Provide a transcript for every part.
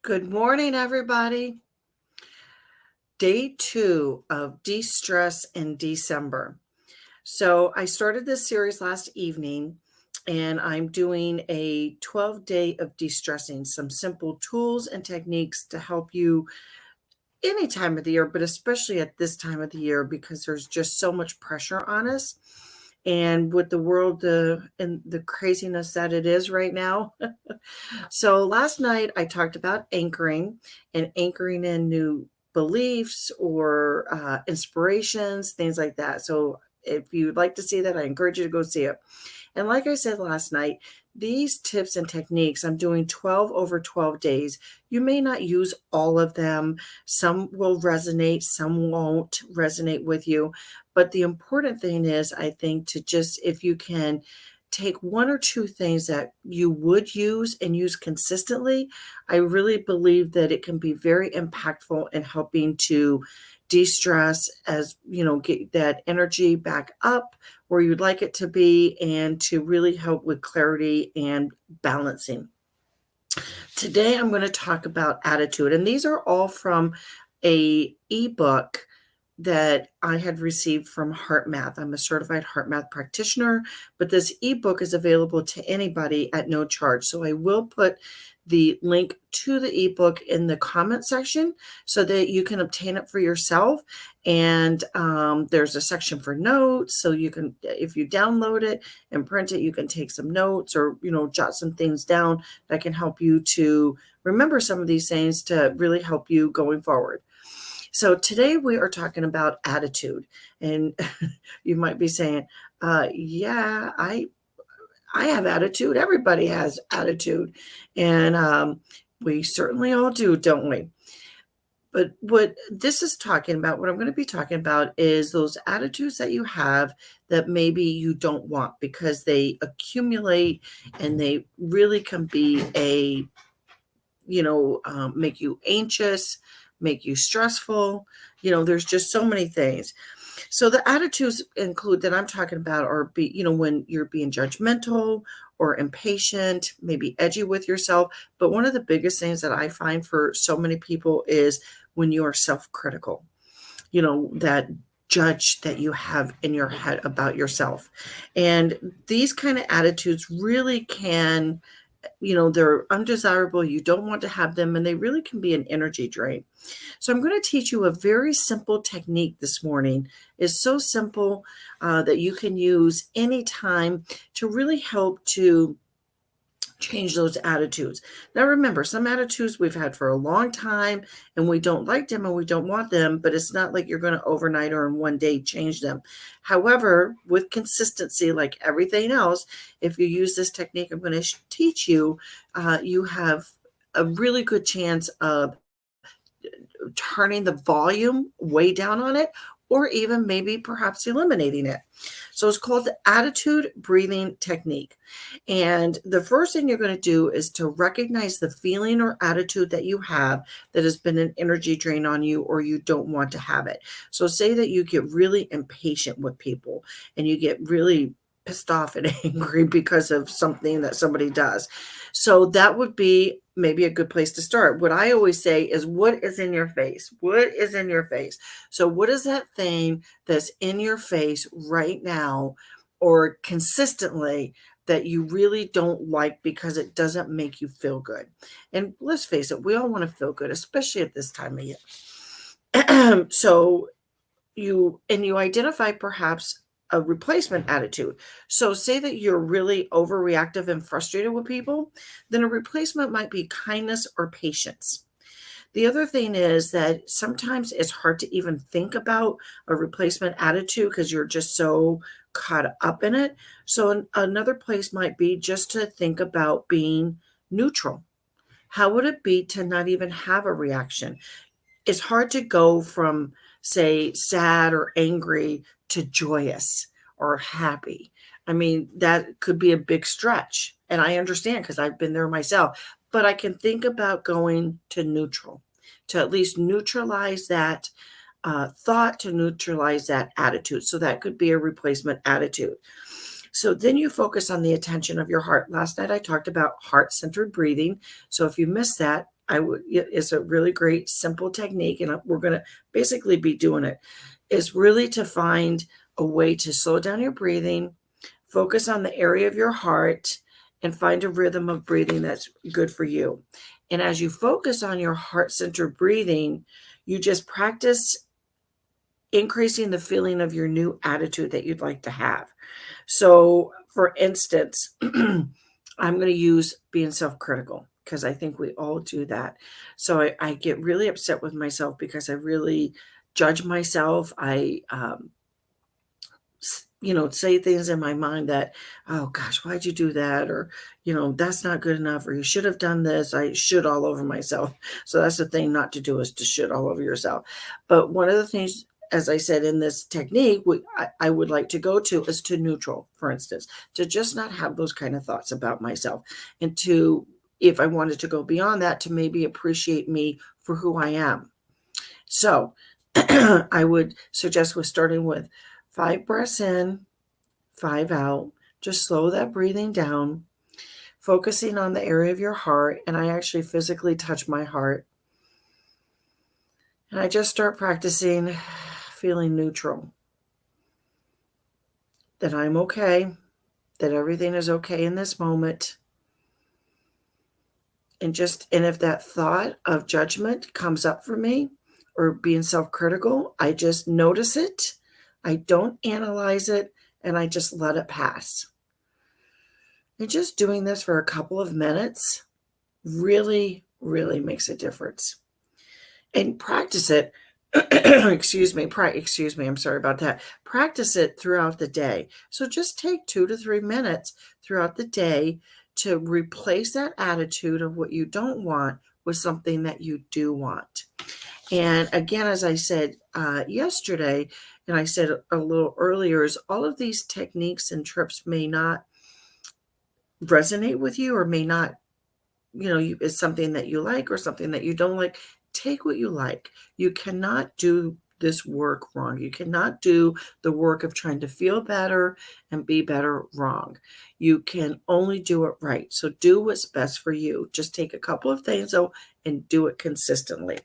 Good morning, everybody. Day 2 of De-stress in December. So I started this series last evening, and I'm doing a 12-day of de-stressing, some simple tools and techniques to help you any time of the year, but especially at this time of the year because there's just so much pressure on us. And with the world and the craziness that it is right now. So last night I talked about anchoring and anchoring in new beliefs or inspirations, things like that. So if you'd like to see that, I encourage you to go see it. And like I said last night, these tips and techniques, I'm doing 12 over 12 days. You may not use all of them. Some will resonate, some won't resonate with you. But the important thing is, I think, to just, if you can take one or two things that you would use and use consistently, I really believe that it can be very impactful in helping to de-stress, as you know, get that energy back up where you'd like it to be, and to really help with clarity and balancing. Today I'm going to talk about attitude, and these are all from a ebook that I had received from Heart Math. I'm a certified Heart Math practitioner, but this ebook is available to anybody at no charge. So I will put the link to the ebook in the comment section so that you can obtain it for yourself. And there's a section for notes. So you can, if you download it and print it, you can take some notes or, jot some things down that can help you to remember some of these things to really help you going forward. So today we are talking about attitude, and you might be saying, yeah, I have attitude. Everybody has attitude, and we certainly all do, don't we? But what this is talking about, what I'm going to be talking about, is those attitudes that you have that maybe you don't want because they accumulate and they really can be make you anxious, make you stressful. There's just so many things. So the attitudes include that I'm talking about are when you're being judgmental or impatient, maybe edgy with yourself. But one of the biggest things that I find for so many people is when you are self-critical, that judge that you have in your head about yourself. And these kind of attitudes really can, they're undesirable. You don't want to have them, and they really can be an energy drain. So I'm going to teach you a very simple technique this morning. It's so simple that you can use anytime to really help to change those attitudes. Now, remember, some attitudes we've had for a long time and we don't like them and we don't want them, but it's not like you're going to overnight or in one day change them. However, with consistency, like everything else, if you use this technique I'm going to teach you, you have a really good chance of turning the volume way down on it, or even maybe perhaps eliminating it. So it's called the attitude breathing technique. And the first thing you're going to do is to recognize the feeling or attitude that you have that has been an energy drain on you, or you don't want to have it. So say that you get really impatient with people and you get really pissed off and angry because of something that somebody does. So that would be maybe a good place to start. What I always say is, what is in your face? What is in your face? So what is that thing that's in your face right now or consistently that you really don't like because it doesn't make you feel good? And let's face it, we all want to feel good, especially at this time of year. So you identify perhaps a replacement attitude. So say that you're really overreactive and frustrated with people, then a replacement might be kindness or patience. The other thing is that sometimes it's hard to even think about a replacement attitude because you're just so caught up in it. So another place might be just to think about being neutral. How would it be to not even have a reaction? It's hard to go from, say, sad or angry to joyous or happy. I mean, that could be a big stretch. And I understand because I've been there myself. But I can think about going to neutral, to at least neutralize that thought, to neutralize that attitude. So that could be a replacement attitude. So then you focus on the attention of your heart. Last night I talked about heart-centered breathing. So if you missed that, It's a really great, simple technique, and we're going to basically be doing it, is really to find a way to slow down your breathing, focus on the area of your heart, and find a rhythm of breathing that's good for you. And as you focus on your heart-centered breathing, you just practice increasing the feeling of your new attitude that you'd like to have. So, for instance, I'm going to use being self-critical because I think we all do that. So I get really upset with myself because I really judge myself. I say things in my mind that, oh gosh, why'd you do that? Or, that's not good enough, or you should have done this. I should all over myself. So that's the thing not to do, is to shit all over yourself. But one of the things, as I said, in this technique, I would like to go to is to neutral, for instance, to just not have those kind of thoughts about myself. And to, if I wanted to go beyond that, to maybe appreciate me for who I am. So I would suggest with starting with 5 breaths in, 5 out. Just slow that breathing down, focusing on the area of your heart. And I actually physically touch my heart. And I just start practicing feeling neutral. That I'm okay, that everything is okay in this moment. And if that thought of judgment comes up for me, or being self-critical, I just notice it. I don't analyze it, and I just let it pass. And just doing this for a couple of minutes really, really makes a difference. And practice it. Excuse me, I'm sorry about that. Practice it throughout the day. So just take 2 to 3 minutes throughout the day to replace that attitude of what you don't want with something that you do want. And again, as I said yesterday, and I said a little earlier, is all of these techniques and trips may not resonate with you, or may not, it's something that you like or something that you don't like. Take what you like. You cannot do this work wrong. You cannot do the work of trying to feel better and be better wrong. You can only do it right. So do what's best for you. Just take a couple of things, though, and do it consistently.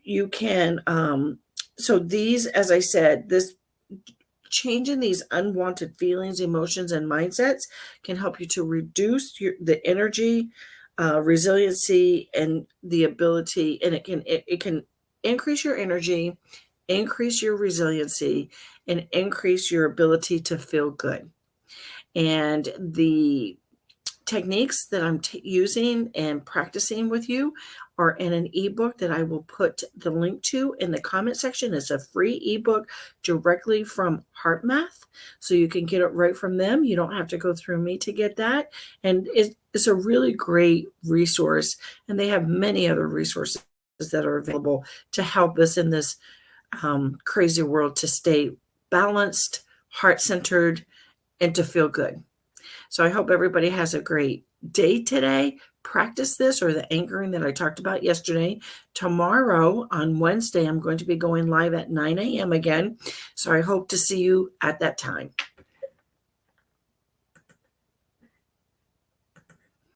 You can, so these, as I said, this changing these unwanted feelings, emotions, and mindsets can help you to reduce the energy, resiliency, and the ability, and it can increase your energy, increase your resiliency, and increase your ability to feel good. And the techniques that I'm using and practicing with you are in an ebook that I will put the link to in the comment section. It's a free ebook directly from HeartMath, so you can get it right from them. You don't have to go through me to get that. And it's a really great resource, and they have many other resources that are available to help us in this crazy world to stay balanced, heart-centered, and to feel good. So I hope everybody has a great day today. Practice this, or the anchoring that I talked about yesterday. Tomorrow, on Wednesday, I'm going to be going live at 9 a.m. again. So I hope to see you at that time.